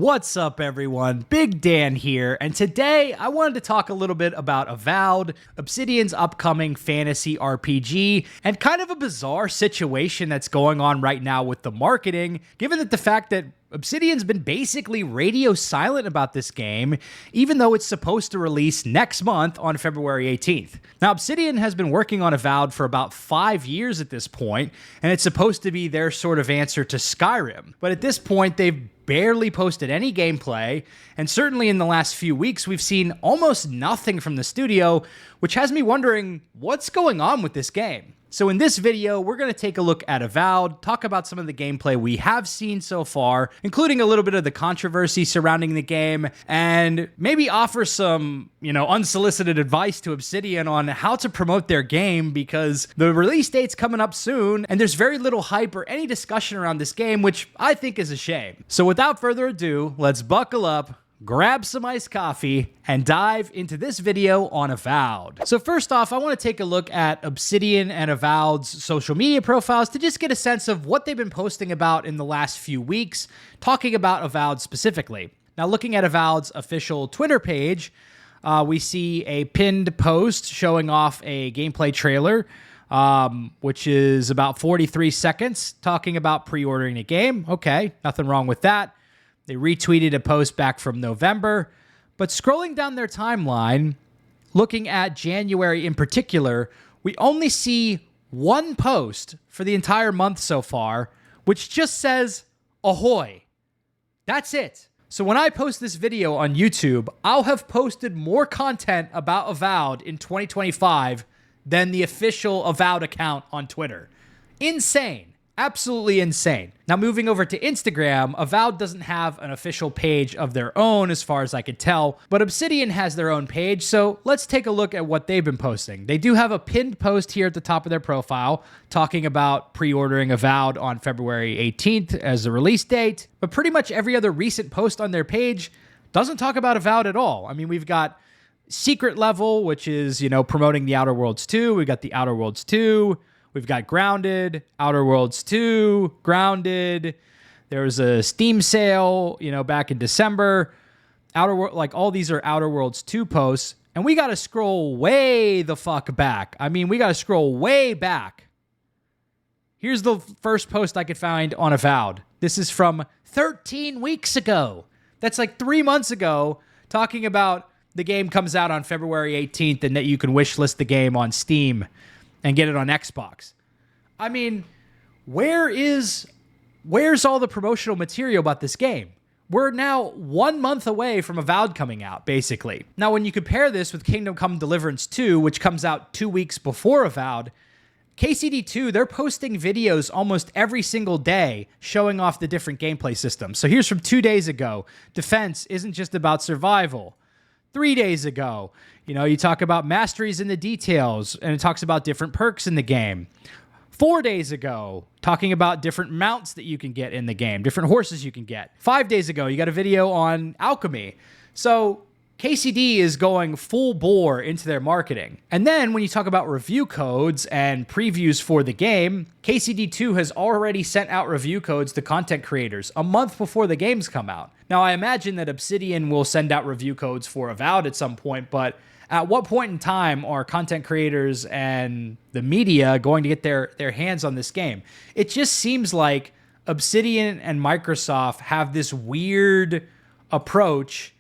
What's up, everyone? Big Dan here, and today I wanted to talk a little bit about Avowed, Obsidian's upcoming fantasy RPG, and kind of a bizarre situation that's going on right now with the marketing, given that the fact that Obsidian's been basically radio silent about this game, even though it's supposed to release next month on February 18th. Now, Obsidian has been working on Avowed for about 5 years at this point, and it's supposed to be their sort of answer to Skyrim. But at this point, they've barely posted any gameplay, and certainly in the last few weeks, we've seen almost nothing from the studio, which has me wondering what's going on with this game. So in this video, we're going to take a look at Avowed, talk about some of the gameplay we have seen so far, including a little bit of the controversy surrounding the game, and maybe offer some, unsolicited advice to Obsidian on how to promote their game, because the release date's coming up soon, and there's very little hype or any discussion around this game, which I think is a shame. So without further ado, let's buckle up, grab some iced coffee, and dive into this video on Avowed. So first off, I want to take a look at Obsidian and Avowed's social media profiles to just get a sense of what they've been posting about in the last few weeks, talking about Avowed specifically. Now, looking at Avowed's official Twitter page, we see a pinned post showing off a gameplay trailer, which is about 43 seconds, talking about pre-ordering a game. Okay, nothing wrong with that. They retweeted a post back from November, but scrolling down their timeline, looking at January in particular, we only see one post for the entire month so far, which just says, ahoy. That's it. So when I post this video on YouTube, I'll have posted more content about Avowed in 2025 than the official Avowed account on Twitter. Insane. Absolutely insane. Now, moving over to Instagram, Avowed doesn't have an official page of their own as far as I could tell, but Obsidian has their own page, so let's take a look at what they've been posting. They do have a pinned post here at the top of their profile talking about pre-ordering Avowed on February 18th as the release date, but pretty much every other recent post on their page doesn't talk about Avowed at all. I mean, we've got Secret Level, which is, promoting the Outer Worlds 2. We've got the Outer Worlds 2. We've got Grounded, Outer Worlds 2, Grounded. There was a Steam sale, back in December. All these are Outer Worlds 2 posts. And we got to scroll way the fuck back. I mean, we got to scroll way back. Here's the first post I could find on Avowed. This is from 13 weeks ago. That's like 3 months ago, talking about the game comes out on February 18th and that you can wishlist the game on Steam and get it on Xbox. I mean, where's all the promotional material about this game? We're now 1 month away from Avowed coming out, basically. Now, when you compare this with Kingdom Come Deliverance 2, which comes out 2 weeks before Avowed, KCD2, they're posting videos almost every single day showing off the different gameplay systems. So here's from 2 days ago. Defense isn't just about survival. 3 days ago, you talk about masteries in the details, and it talks about different perks in the game. 4 days ago, talking about different mounts that you can get in the game, different horses you can get. 5 days ago, you got a video on alchemy. So KCD is going full bore into their marketing. And then when you talk about review codes and previews for the game, KCD2 has already sent out review codes to content creators a month before the games come out. Now, I imagine that Obsidian will send out review codes for Avowed at some point, but at what point in time are content creators and the media going to get their hands on this game? It just seems like Obsidian and Microsoft have this weird approach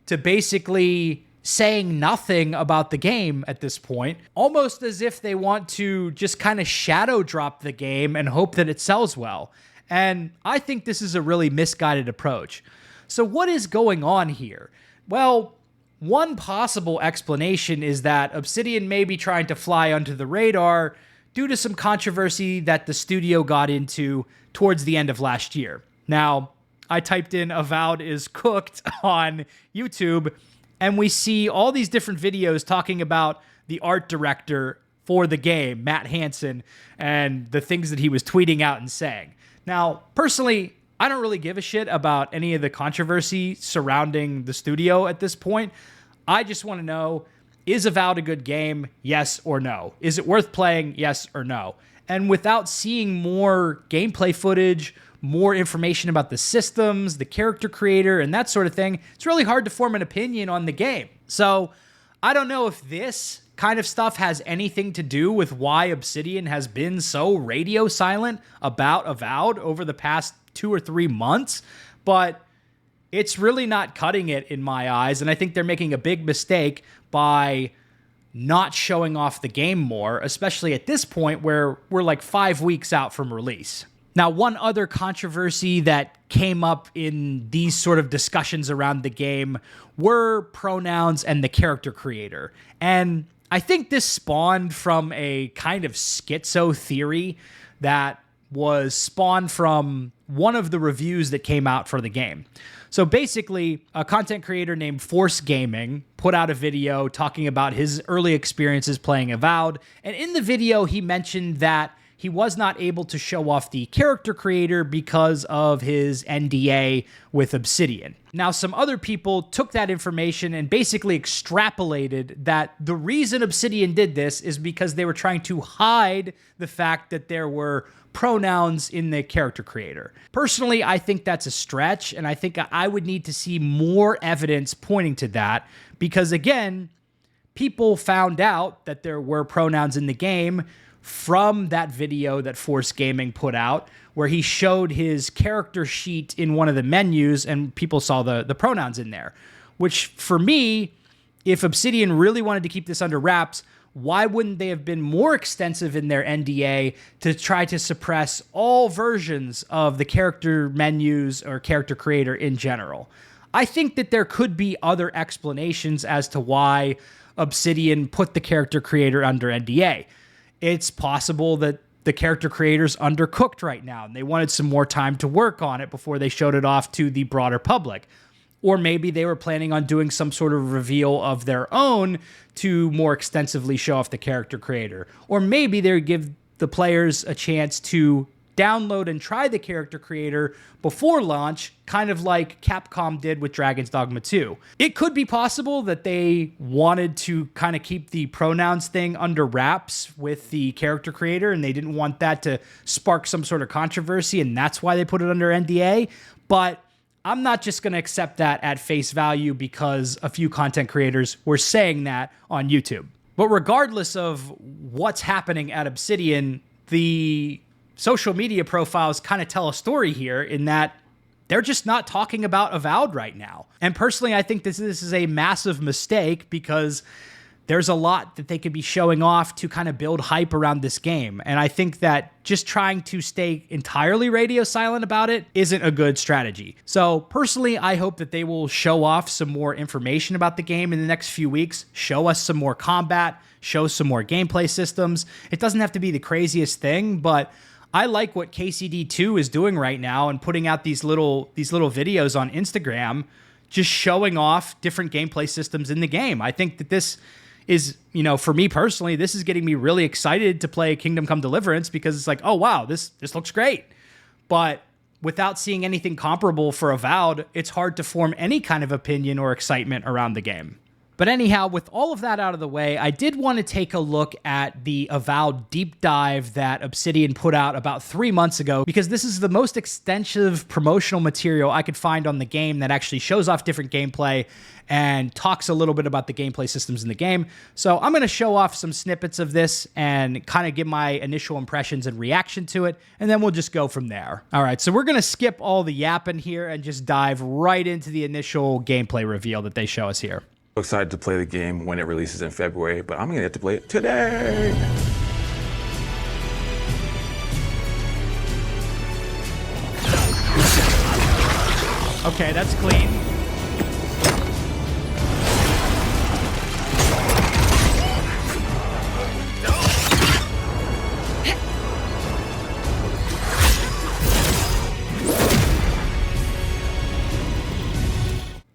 to basically saying nothing about the game at this point, almost as if they want to just kind of shadow drop the game and hope that it sells well. And I think this is a really misguided approach. So what is going on here? Well, one possible explanation is that Obsidian may be trying to fly under the radar due to some controversy that the studio got into towards the end of last year. Now, I typed in Avowed is Cooked on YouTube, and we see all these different videos talking about the art director for the game, Matt Hansen, and the things that he was tweeting out and saying. Now, personally, I don't really give a shit about any of the controversy surrounding the studio at this point. I just want to know, is Avowed a good game? Yes or no? Is it worth playing? Yes or no? And without seeing more gameplay footage, more information about the systems, the character creator, and that sort of thing, it's really hard to form an opinion on the game. So I don't know if this kind of stuff has anything to do with why Obsidian has been so radio silent about Avowed over the past 2 or 3 months, but it's really not cutting it in my eyes, and I think they're making a big mistake by not showing off the game more, especially at this point where we're like 5 weeks out from release. Now, one other controversy that came up in these sort of discussions around the game were pronouns and the character creator. And I think this spawned from a kind of schizo theory that was spawned from one of the reviews that came out for the game. So basically, a content creator named Force Gaming put out a video talking about his early experiences playing Avowed. And in the video, he mentioned that he was not able to show off the character creator because of his NDA with Obsidian. Now, some other people took that information and basically extrapolated that the reason Obsidian did this is because they were trying to hide the fact that there were pronouns in the character creator. Personally, I think that's a stretch, and I think I would need to see more evidence pointing to that because, again, people found out that there were pronouns in the game from that video that Force Gaming put out, where he showed his character sheet in one of the menus and people saw the pronouns in there. Which, for me, if Obsidian really wanted to keep this under wraps, why wouldn't they have been more extensive in their NDA to try to suppress all versions of the character menus or character creator in general? I think that there could be other explanations as to why Obsidian put the character creator under NDA. It's possible that the character creator's undercooked right now, and they wanted some more time to work on it before they showed it off to the broader public. Or maybe they were planning on doing some sort of reveal of their own to more extensively show off the character creator. Or maybe they would give the players a chance to download and try the character creator before launch, kind of like Capcom did with Dragon's Dogma 2. It could be possible that they wanted to kind of keep the pronouns thing under wraps with the character creator, and they didn't want that to spark some sort of controversy, and that's why they put it under NDA. But I'm not just going to accept that at face value because a few content creators were saying that on YouTube. But regardless of what's happening at Obsidian, the social media profiles kind of tell a story here in that they're just not talking about Avowed right now. And personally, I think this is a massive mistake because there's a lot that they could be showing off to kind of build hype around this game. And I think that just trying to stay entirely radio silent about it isn't a good strategy. So personally, I hope that they will show off some more information about the game in the next few weeks, show us some more combat, show some more gameplay systems. It doesn't have to be the craziest thing, but I like what KCD2 is doing right now and putting out these little videos on Instagram, just showing off different gameplay systems in the game. I think that this is, for me personally, this is getting me really excited to play Kingdom Come Deliverance because it's like, oh wow, this looks great. But without seeing anything comparable for Avowed, it's hard to form any kind of opinion or excitement around the game. But anyhow, with all of that out of the way, I did want to take a look at the Avowed deep dive that Obsidian put out about 3 months ago, because this is the most extensive promotional material I could find on the game that actually shows off different gameplay and talks a little bit about the gameplay systems in the game. So I'm going to show off some snippets of this and kind of give my initial impressions and reaction to it, and then we'll just go from there. All right, so we're going to skip all the yapping here and just dive right into the initial gameplay reveal that they show us here. Excited to play the game when it releases in February, but I'm gonna get to play it today. Okay, that's clean.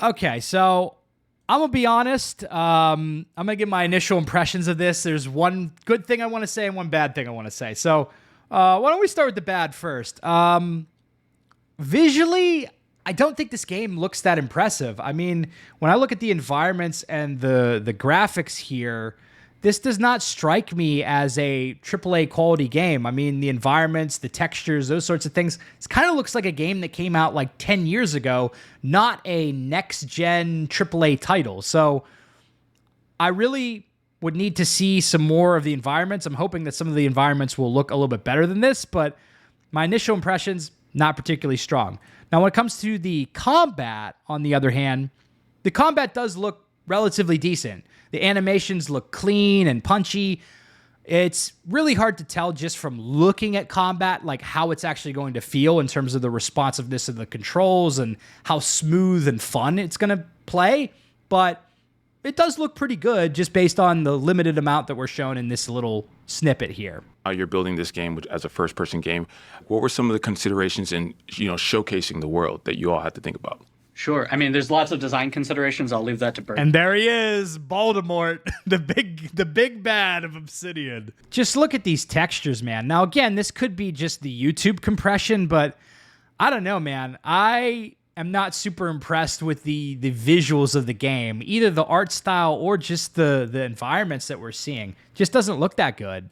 Okay, so I'm going to be honest. I'm going to give my initial impressions of this. There's one good thing I want to say and one bad thing I want to say. So why don't we start with the bad first? Visually, I don't think this game looks that impressive. I mean, when I look at the environments and the graphics here, this does not strike me as a AAA quality game. I mean, the environments, the textures, those sorts of things. It kind of looks like a game that came out like 10 years ago, not a next-gen AAA title. So I really would need to see some more of the environments. I'm hoping that some of the environments will look a little bit better than this, but my initial impressions, not particularly strong. Now, when it comes to the combat, on the other hand, the combat does look relatively decent. The animations look clean and punchy. It's really hard to tell just from looking at combat, like how it's actually going to feel in terms of the responsiveness of the controls and how smooth and fun it's going to play. But it does look pretty good just based on the limited amount that we're shown in this little snippet here. You're building this game as a first-person game. What were some of the considerations in, showcasing the world that you all had to think about? Sure. I mean, there's lots of design considerations. I'll leave that to Bert. And there he is, Baldemort, the big bad of Obsidian. Just look at these textures, man. Now, again, this could be just the YouTube compression, but I don't know, man. I am not super impressed with the visuals of the game, either the art style or just the environments that we're seeing. Just doesn't look that good.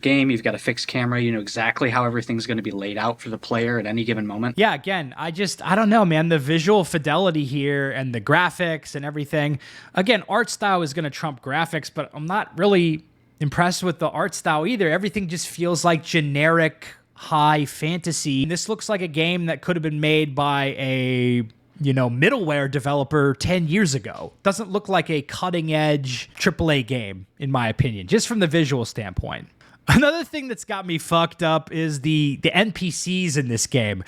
Game, you've got a fixed camera, you know exactly how everything's going to be laid out for the player at any given moment. Yeah, again, I don't know, man. The visual fidelity here and the graphics and everything. Again, art style is going to trump graphics, but I'm not really impressed with the art style either. Everything just feels like generic high fantasy. This looks like a game that could have been made by a middleware developer 10 years ago. Doesn't look like a cutting edge AAA game, in my opinion, just from the visual standpoint. Another thing that's got me fucked up is the NPCs in this game.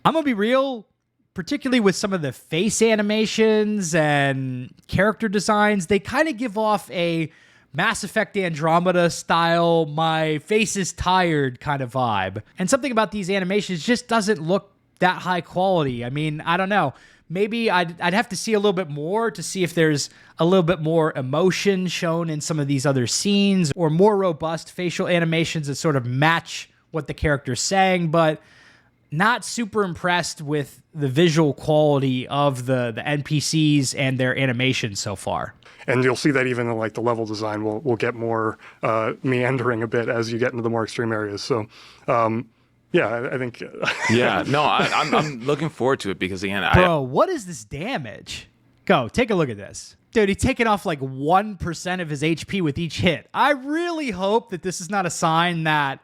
I'm going to be real, particularly with some of the face animations and character designs, they kind of give off a Mass Effect Andromeda style, my face is tired kind of vibe. And something about these animations just doesn't look that high quality. I mean, I don't know. Maybe I'd have to see a little bit more to see if there's a little bit more emotion shown in some of these other scenes or more robust facial animations that sort of match what the character's saying, but not super impressed with the visual quality of the NPCs and their animations so far. And you'll see that even in like the level design will get more meandering a bit as you get into the more extreme areas. So yeah, I think. Yeah, no, I'm looking forward to it because again, Bro, what is this damage? Go, take a look at this. Dude, he's taking off like 1% of his HP with each hit. I really hope that this is not a sign that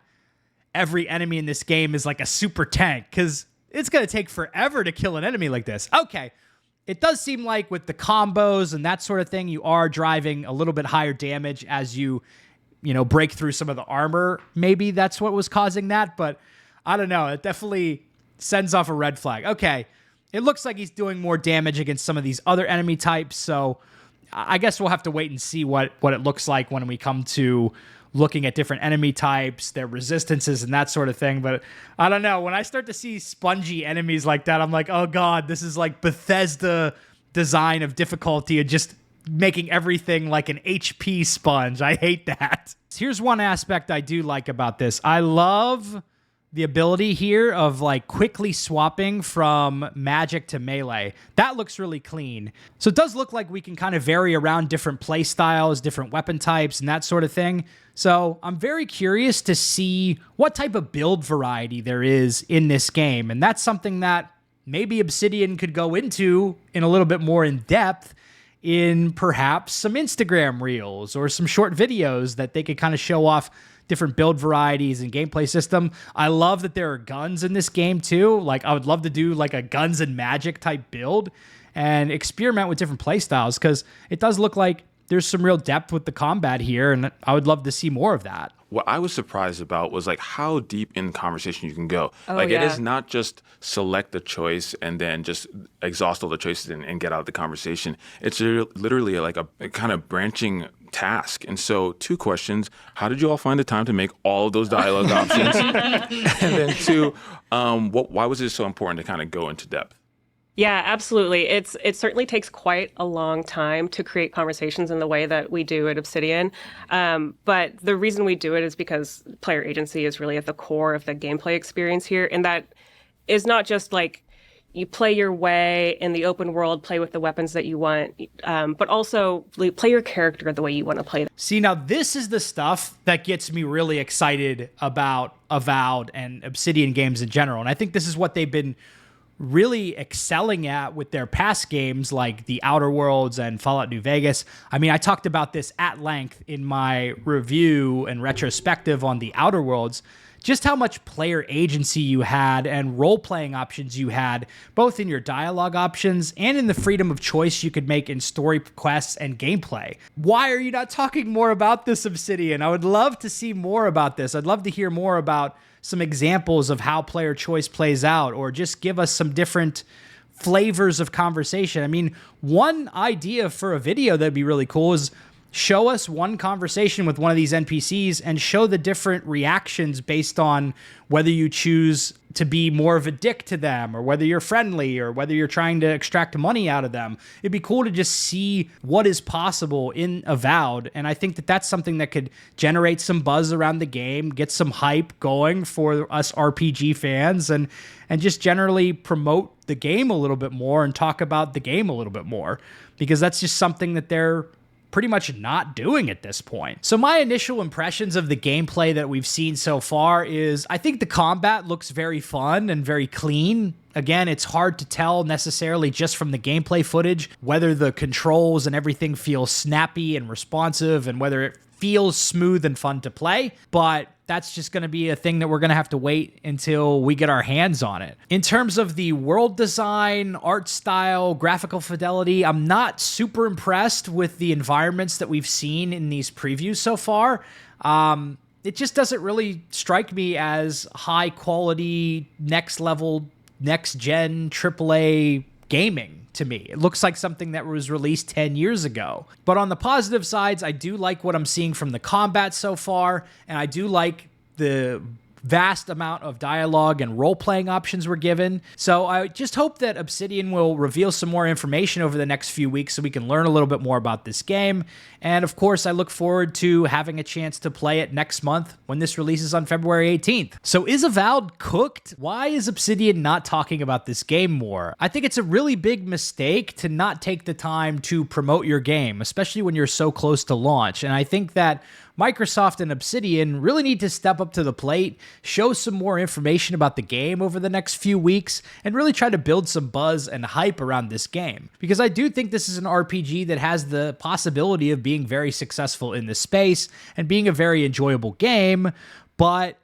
every enemy in this game is like a super tank, because it's going to take forever to kill an enemy like this. Okay, it does seem like with the combos and that sort of thing, you are driving a little bit higher damage as you break through some of the armor. Maybe that's what was causing that, but I don't know. It definitely sends off a red flag. Okay, it looks like he's doing more damage against some of these other enemy types, so I guess we'll have to wait and see what it looks like when we come to looking at different enemy types, their resistances, and that sort of thing. But I don't know. When I start to see spongy enemies like that, I'm like, oh god, this is like Bethesda design of difficulty and just making everything like an HP sponge. I hate that. Here's one aspect I do like about this. I love the ability here of like quickly swapping from magic to melee. That looks really clean. So it does look like we can kind of vary around different play styles, different weapon types, and that sort of thing. So I'm very curious to see what type of build variety there is in this game. And that's something that maybe Obsidian could go into in a little bit more in depth in perhaps some Instagram reels or some short videos that they could kind of show off different build varieties and gameplay system. I love that there are guns in this game too. Like I would love to do like a guns and magic type build and experiment with different play styles, because it does look like there's some real depth with the combat here, and I would love to see more of that. What I was surprised about was like how deep in conversation you can go. It is not just select the choice and then just exhaust all the choices and get out of the conversation. It's literally like a kind of branching task. And so 2 questions: how did you all find the time to make all of those dialogue options? And then 2, why was it so important to kind of go into depth? Yeah, absolutely. It certainly takes quite a long time to create conversations in the way that we do at Obsidian. But the reason we do it is because player agency is really at the core of the gameplay experience here. And that is not just like You play your way in the open world, play with the weapons that you want, but also play your character the way you want to play. See, now this is the stuff that gets me really excited about Avowed and Obsidian games in general. And I think this is what they've been really excelling at with their past games like the Outer Worlds and Fallout New Vegas. I mean, I talked about this at length in my review and retrospective on the Outer Worlds, just how much player agency you had and role-playing options you had, both in your dialogue options and in the freedom of choice you could make in story quests and gameplay. Why are you not talking more about this, Obsidian? I would love to see more about this. I'd love to hear more about some examples of how player choice plays out, or just give us some different flavors of conversation. I mean, one idea for a video that'd be really cool is show us one conversation with one of these NPCs and show the different reactions based on whether you choose to be more of a dick to them, or whether you're friendly, or whether you're trying to extract money out of them. It'd be cool to just see what is possible in Avowed, and I think that that's something that could generate some buzz around the game, get some hype going for us RPG fans, and just generally promote the game a little bit more and talk about the game a little bit more, because that's just something that they're pretty much not doing at this point. So my initial impressions of the gameplay that we've seen so far is I think the combat looks very fun and very clean. Again, it's hard to tell necessarily just from the gameplay footage whether the controls and everything feel snappy and responsive and whether it feels smooth and fun to play, but that's just going to be a thing that we're going to have to wait until we get our hands on it. In terms of the world design, art style, graphical fidelity, I'm not super impressed with the environments that we've seen in these previews so far. It just doesn't really strike me as high quality, next level, next gen, AAA gaming to me. It looks like something that was released 10 years ago. But on the positive sides, I do like what I'm seeing from the combat so far, and I do like the vast amount of dialogue and role-playing options we're given. So I just hope that Obsidian will reveal some more information over the next few weeks so we can learn a little bit more about this game. And of course, I look forward to having a chance to play it next month when this releases on February 18th. So is Avowed cooked? Why is Obsidian not talking about this game more? I think it's a really big mistake to not take the time to promote your game, especially when you're so close to launch. And I think that Microsoft and Obsidian really need to step up to the plate, show some more information about the game over the next few weeks, and really try to build some buzz and hype around this game. Because I do think this is an RPG that has the possibility of being very successful in this space and being a very enjoyable game, but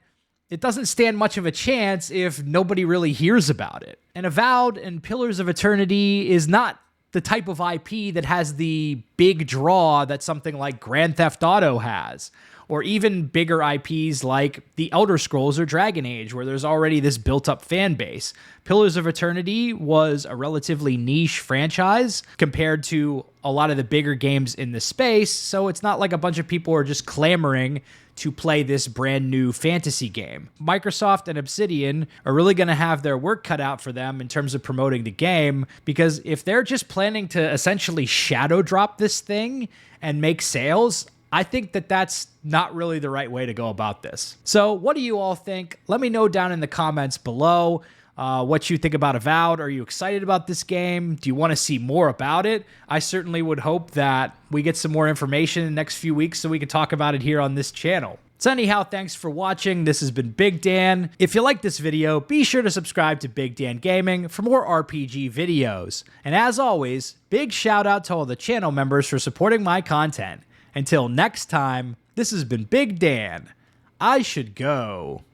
it doesn't stand much of a chance if nobody really hears about it. And Avowed and Pillars of Eternity is not the type of IP that has the big draw that something like Grand Theft Auto has, or even bigger IPs like The Elder Scrolls or Dragon Age, where there's already this built-up fan base. Pillars of Eternity was a relatively niche franchise compared to a lot of the bigger games in the space, so it's not like a bunch of people are just clamoring to play this brand new fantasy game. Microsoft and Obsidian are really going to have their work cut out for them in terms of promoting the game, because if they're just planning to essentially shadow drop this thing and make sales, I think that that's not really the right way to go about this. So what do you all think? Let me know down in the comments below what you think about Avowed. Are you excited about this game? Do you want to see more about it? I certainly would hope that we get some more information in the next few weeks so we can talk about it here on this channel. So anyhow, thanks for watching. This has been Big Dan. If you like this video, be sure to subscribe to Big Dan Gaming for more RPG videos. And as always, big shout out to all the channel members for supporting my content. Until next time, this has been Big Dan. I should go.